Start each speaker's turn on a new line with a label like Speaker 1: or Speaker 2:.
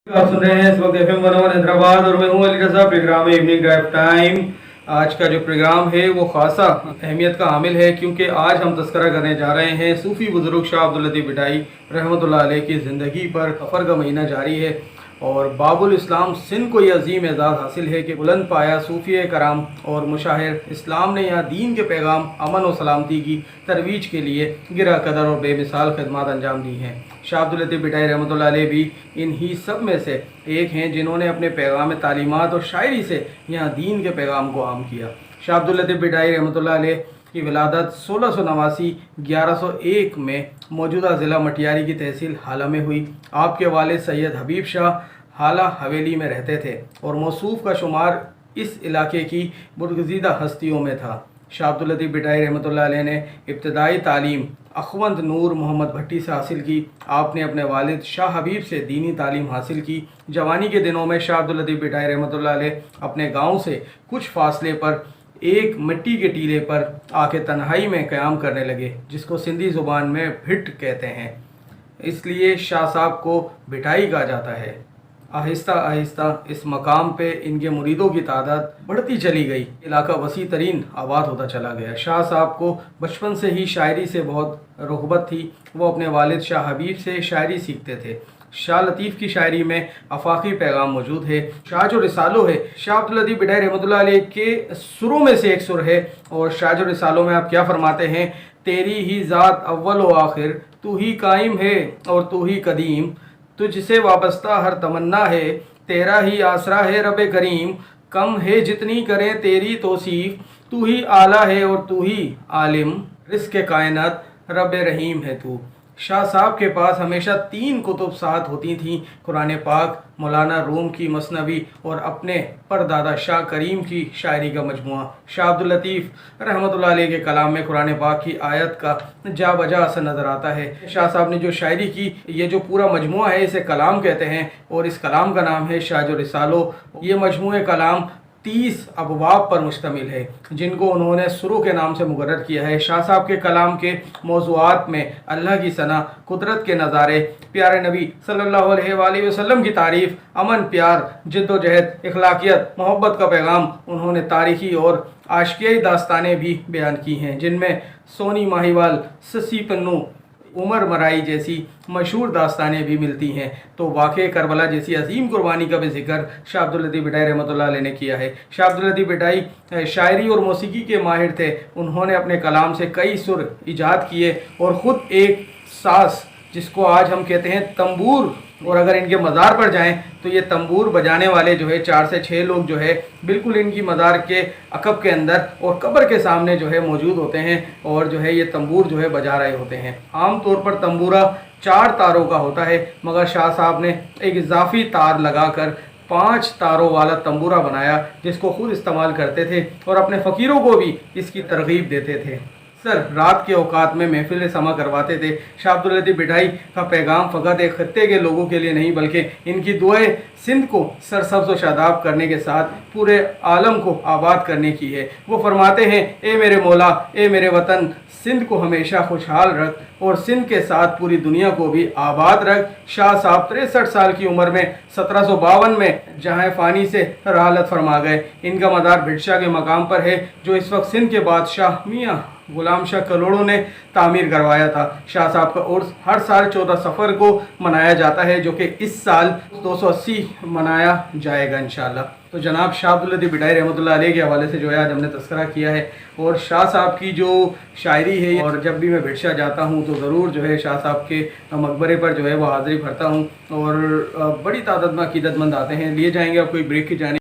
Speaker 1: आप सुन रहे हैं इस वक्त FM 101 हैदराबाद और मैं हूं अली रज़ा। प्रोग्राम है इवनिंग ड्राइव टाइम। आज का जो प्रोग्राम है वो खासा अहमियत का हामिल है क्योंकि आज हम तस्करा करने जा रहे हैं सूफ़ी बुज़ुर्ग शाह अब्दुल लतीफ़ बिटाई रहमतुल्लाह अलैह की ज़िंदगी पर। सफ़र का महीना जारी है और बाबुल इस्लाम सिंध को ये अजीम एजाज़ हासिल है कि बुलंद पाया सूफ़ी कराम और मुशाहिर इस्लाम ने यहाँ दीन के पैगाम, अमन और सलामती की तरवीज के लिए गिरा कदर और बेमिसाल खदमात अंजाम दी हैं। शाह अब्दुल लतीफ़ बिटाई रहमतुल्लाह अलैह भी इन्हीं सब में से एक हैं जिन्होंने अपने पैगाम तालीमात और शायरी से यहाँ दीन के पैगाम को आम किया। शाह अब्दुल लतीफ़ बिटाई रहमतुल्लाह अलैह की विलादत 1689 1101 में मौजूदा ज़िला मटियारी की तहसील हाला में हुई। आपके वालिद सैयद हबीब शाह हाला हवेली में रहते थे और मौसूफ़ का शुमार इस इलाके की बुरगज़ीदा हस्तियों में था। शाह अब्दुल लतीफ़ बिटाई रहमतुल्लाह अलैह ने इब्तदाई तालीम अखवंद नूर मोहम्मद भट्टी से हासिल की। आपने अपने वालिद शाह हबीब से दीनी तालीम हासिल की। जवानी के दिनों में शाह अब्दुल लतीफ़ बिटाई रहमतुल्लाह अलैह अपने गाँव से कुछ फासले पर एक मिट्टी के टीले पर आके तन्हाई में क़याम करने लगे, जिसको सिंधी ज़ुबान में भिट कहते हैं। इसलिए शाह साहब को बिटाई कहा जाता है। आहिस्ता आहिस्ता इस मकाम पे इनके मुरीदों की तादाद बढ़ती चली गई। इलाका वसी तरीन आबाद होता चला गया। शाह साहब को बचपन से ही शायरी से बहुत रुग़बत थी। वो अपने वालिद शाह हबीब से शायरी सीखते थे। शाह लतीफ़ की शायरी में आफाकी पैगाम मौजूद है। शाह जो रिसालो है, शाह अब्दुल लतीफ़ बिटाई रहमतुल्लाह अलैह के सुरों में से एक सुर है। और शाह जो रिसालो में आप क्या फरमाते हैं, तेरी ही ज़ात अव्वल व आखिर, तू ही कायम है और तू ही कदीम, तुझसे वाबस्ता हर तमन्ना है, तेरा ही आसरा है रब करीम, कम है जितनी करें तेरी तौसीफ़, तू ही आला है और तू ही आलिम, रिज़्क़ कायनात रब रहीम है तू। शाह साहब के पास हमेशा 3 कुतुब साथ होती थीं, कुरान पाक, मौलाना रूम की मसनवी और अपने परदादा शाह करीम की शायरी का मजमुआ। शाह अब्दुल लतीफ़ रहमतुल्लाह अलैह के कलाम में कुरान पाक की आयत का जा बजा असर नज़र आता है। शाह साहब ने जो शायरी की, ये जो पूरा मजमुआ है इसे कलाम कहते हैं और इस कलाम का नाम है शाह जो रिसालो। ये मजमुए कलाम 30 अबवाब पर मुश्तमिल है, जिनको उन्होंने सुरू के नाम से मुकर्रर किया है। शाह साहब के कलाम के मौज़ूआत में अल्लाह की सना, कुदरत के नज़ारे, प्यारे नबी सल्लल्लाहु अलैहि वसल्लम की तारीफ़, अमन, प्यार, जिद्दोजहद, इखलाकियत, मोहब्बत का पैगाम, उन्होंने तारीख़ी और आशिकियाई दास्तानें भी बयान की हैं, जिनमें सोनी माहीवाल, ससी पन्नू, उमर मराई जैसी मशहूर दास्तानें भी मिलती हैं। तो वाक़े करबला जैसी अजीम कुर्बानी का भी जिक्र शाह अब्दुल लतीफ़ बिटाई रहमतुल्लाह अलैह ने किया है। शाह अब्दुल लतीफ़ बिटाई शायरी और मौसीकी के माहिर थे। उन्होंने अपने कलाम से कई सुर ईजाद किए और ख़ुद एक साज़, जिसको आज हम कहते हैं तंबूर, और अगर इनके मज़ार पर जाएं तो ये तंबूर बजाने वाले जो है 4 से 6 लोग जो है बिल्कुल इनकी मज़ार के अकब के अंदर और कब्र के सामने जो है मौजूद होते हैं और जो है ये तंबूर जो है बजा रहे होते हैं। आम तौर पर तंबूरा 4 तारों का होता है, मगर शाह साहब ने एक इजाफी तार लगाकर 5 तारों वाला तंबूरा बनाया, जिसको खुद इस्तेमाल करते थे और अपने फ़कीरों को भी इसकी तरगीब देते थे। सर रात के औकात में महफिल समा करवाते थे। शाह अब्दुल लतीफ़ बिटाई का पैगाम फ़कत एक खत्ते के लोगों के लिए नहीं, बल्कि इनकी दुआएं सिंध को सरसब्ज़ व शादाब करने के साथ पूरे आलम को आबाद करने की है। वो फरमाते हैं, ए मेरे मौला, ए मेरे वतन, सिंध को हमेशा खुशहाल रख और सिंध के साथ पूरी दुनिया को भी आबाद रख। शाह साहब 63 साल की उम्र में 1752 में जहाँ फ़ानी से राहलत फरमा गए। इनका मदार भिटशा के मकाम पर है, जो इस वक्त सिंध के बादशाह मियाँ गुलाम शाह कलोड़ों ने तामीर करवाया था। शाह साहब का उर्स हर साल 14 सफ़र को मनाया जाता है, जो कि इस साल 280 मनाया जाएगा इंशाअल्लाह। तो जनाब शाह अब्दुल लतीफ़ बिटाई रहमतुल्लाह अलैह के हवाले से जो है आज हमने तस्करा किया है और शाह साहब की जो शायरी है। और जब भी मैं भिटशा जाता हूँ तो ज़रूर जो है शाह साहब के मकबरे पर जो है वो हाज़िरी भरता हूँ और बड़ी तादाद में अक़ीदतमंद आते हैं। लिए जाएंगे आपको एक ब्रेक की जाने